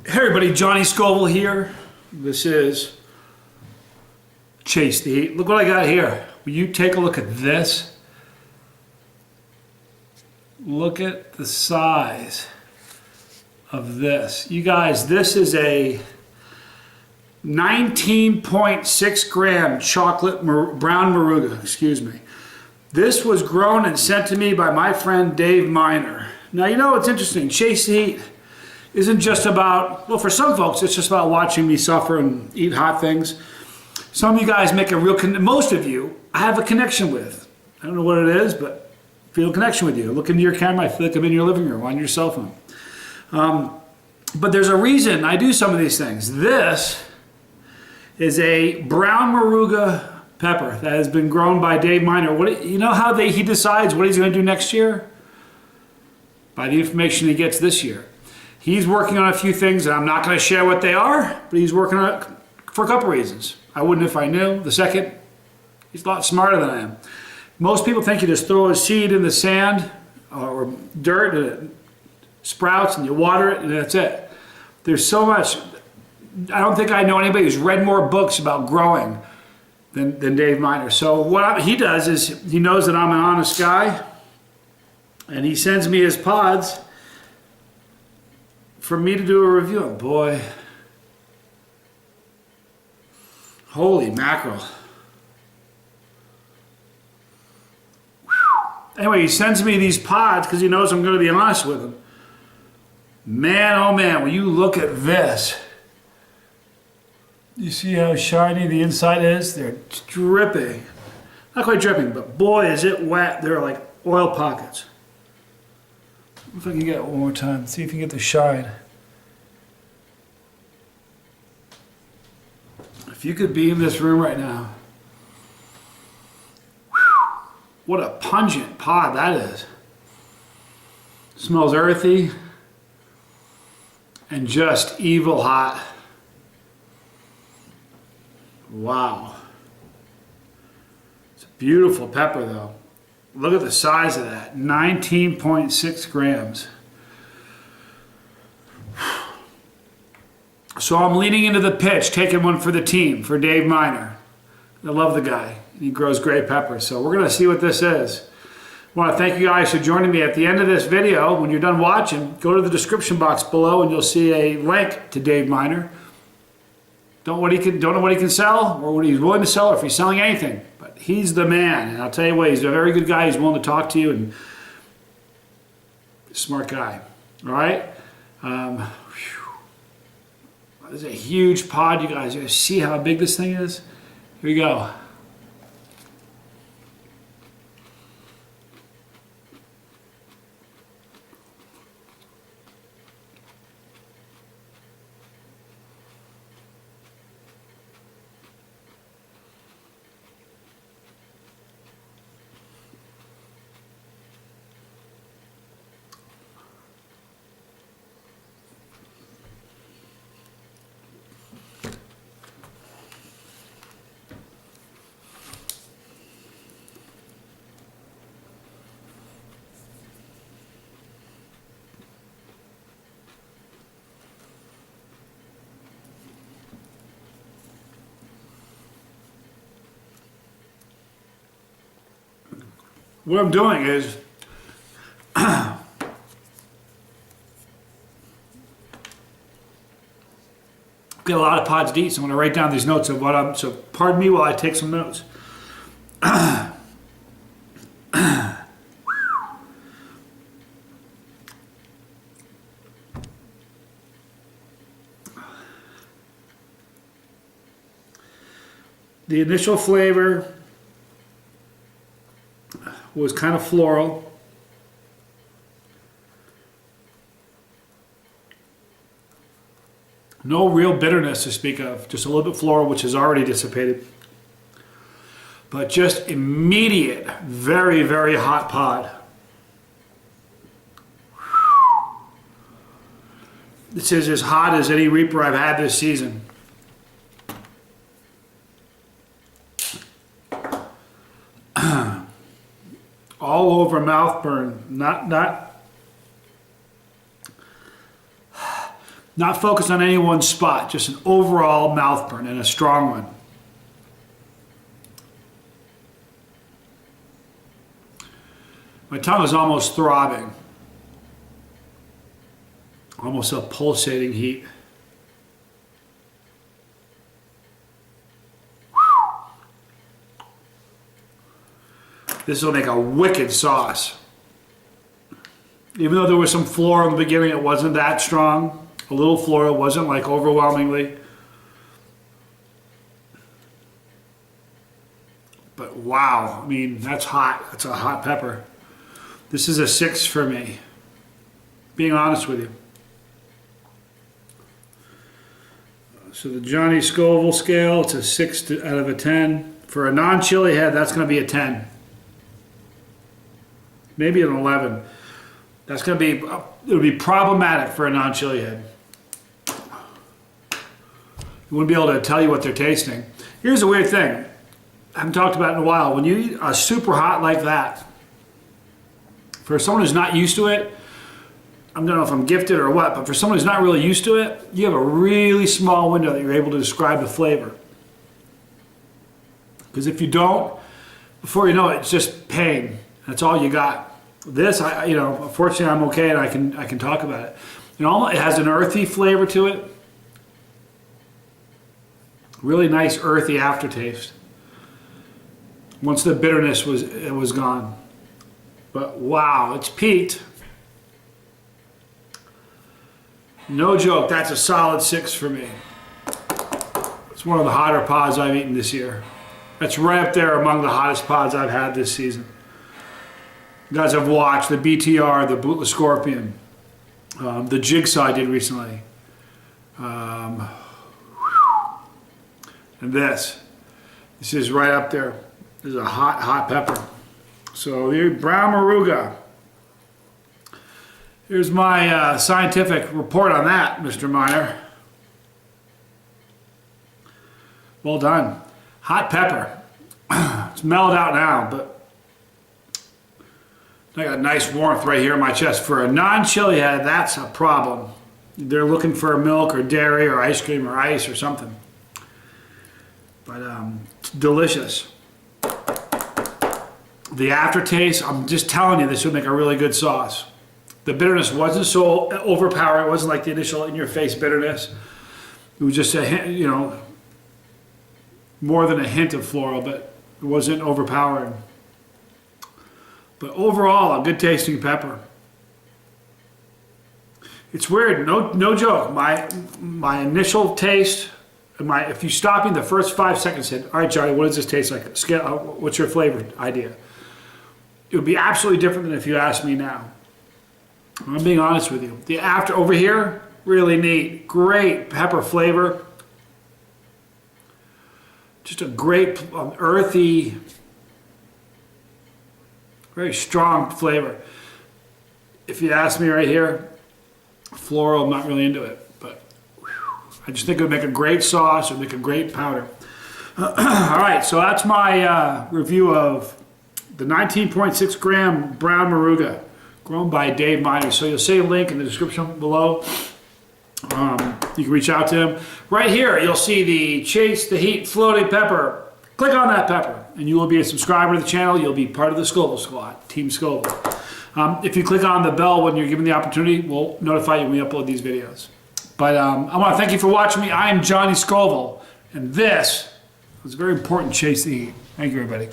Hey everybody, Johnny Scoville here. This is Chasetheheat. Look what I got here. Will you take a look at this? Look at the size of this. You guys, this is a 19.6 gram chocolate brown Moruga, excuse me. This was grown and sent to me by my friend Dave Miner. Now you know it's interesting, Chasetheheat isn't just about, well, for some folks, it's just about watching me suffer and eat hot things. Some of you guys make a real, most of you, I have a connection with. I don't know what it is, but I feel a connection with you. Look into your camera, I feel like I'm in your living room on your cell phone. But there's a reason I do some of these things. This is a brown Moruga pepper that has been grown by Dave Miner. You know how he decides what he's going to do next year? By the information he gets this year. He's working on a few things, and I'm not going to share what they are, but he's working on it for a couple reasons. I wouldn't if I knew. The second, he's a lot smarter than I am. Most people think you just throw a seed in the sand or dirt and it sprouts and you water it and that's it. There's so much. I don't think I know anybody who's read more books about growing than Dave Miner. So what he does is he knows that I'm an honest guy, and he sends me his pods for me to do a review of. Boy, holy mackerel. Anyway, he sends me these pods because he knows I'm going to be honest with him. Man, oh man, when you look at this, you see how shiny the inside is? They're dripping. Not quite dripping, but boy, is it wet. They're like oil pockets. If I can get it one more time, see if you can get the shine. If you could be in this room right now, what a pungent pod that is. Smells earthy and just evil hot. Wow. It's a beautiful pepper though. Look at the size of that, 19.6 grams. So I'm leaning into the pitch, taking one for the team, for Dave Miner. I love the guy. He grows great peppers. So we're gonna see what this is. I wanna thank you guys for joining me. At the end of this video, when you're done watching, go to the description box below and you'll see a link to Dave Miner. Don't know what he can sell, or what he's willing to sell, or if he's selling anything. But he's the man, and I'll tell you what, he's a very good guy. He's willing to talk to you, and smart guy. All right. This is a huge pod, you guys. You see how big this thing is? Here we go. What I'm doing is got a lot of pods to eat, so I'm going to write down these notes of what I'm. So pardon me while I take some notes. The initial flavor was kind of floral. No real bitterness to speak of, just a little bit floral, which has already dissipated. But just immediate, very, very hot pod. This is as hot as any Reaper I've had this season. All over mouth burn, not Not focused on any one spot, just an overall mouth burn and a strong one. My tongue is almost throbbing. Almost a pulsating heat. This will make a wicked sauce. Even though there was some floral in the beginning, it wasn't that strong. A little floral, wasn't like overwhelmingly. But wow, I mean, that's hot. That's a hot pepper. This is a 6 for me, being honest with you. So the Johnny Scoville scale, it's a 6 out of a 10. For a non-chili head, that's going to be a 10. Maybe an 11. That's going to be, it'll be problematic for a non-chili head. You wouldn't be able to tell you what they're tasting. Here's a weird thing. I haven't talked about it in a while. When you eat a super hot like that, for someone who's not used to it, I don't know if I'm gifted or what, but for someone who's not really used to it, you have a really small window that you're able to describe the flavor. Because if you don't, before you know it, it's just pain. That's all you got. This, you know, unfortunately I'm okay and I can talk about it. It has an earthy flavor to it. Really nice earthy aftertaste. Once the bitterness was gone. But wow, it's peaked. No joke, that's a solid 6 for me. It's one of the hotter pods I've eaten this year. That's right up there among the hottest pods I've had this season. You guys have watched the BTR, the Bootless Scorpion, the Jigsaw I did recently. And this is right up there. This is a hot, hot pepper. So the brown Moruga. Here's my scientific report on that, Mr. Miner. Well done. Hot pepper. It's mellowed out now, but I got a nice warmth right here in my chest. For a non-chili head, that's a problem. They're looking for milk or dairy or ice cream or ice or something. But it's delicious. The aftertaste, I'm just telling you, this would make a really good sauce. The bitterness wasn't so overpowering. It wasn't like the initial in-your-face bitterness. It was just a hint, you know, more than a hint of floral, but it wasn't overpowering. But overall, a good tasting pepper. It's weird, no joke. My initial taste, if you stop me in the first 5 seconds, said, "All right, Johnny, what does this taste like? What's your flavor idea?" It would be absolutely different than if you asked me now. I'm being honest with you. The after over here, really neat, great pepper flavor. Just a great earthy, very strong flavor. If you ask me right here, floral, I'm not really into it, but I just think it would make a great sauce, it would make a great powder. All right, so that's my review of the 19.6 gram brown Moruga, grown by Dave Miner. So you'll see a link in the description below. You can reach out to him. Right here, you'll see the Chasetheheat floating pepper. Click on that pepper, and you will be a subscriber to the channel. You'll be part of the Scoville squad, Team Scoville. If you click on the bell when you're given the opportunity, we'll notify you when we upload these videos. But I want to thank you for watching me. I am Johnny Scoville, and this was a very important Chasetheheat. Thank you, everybody.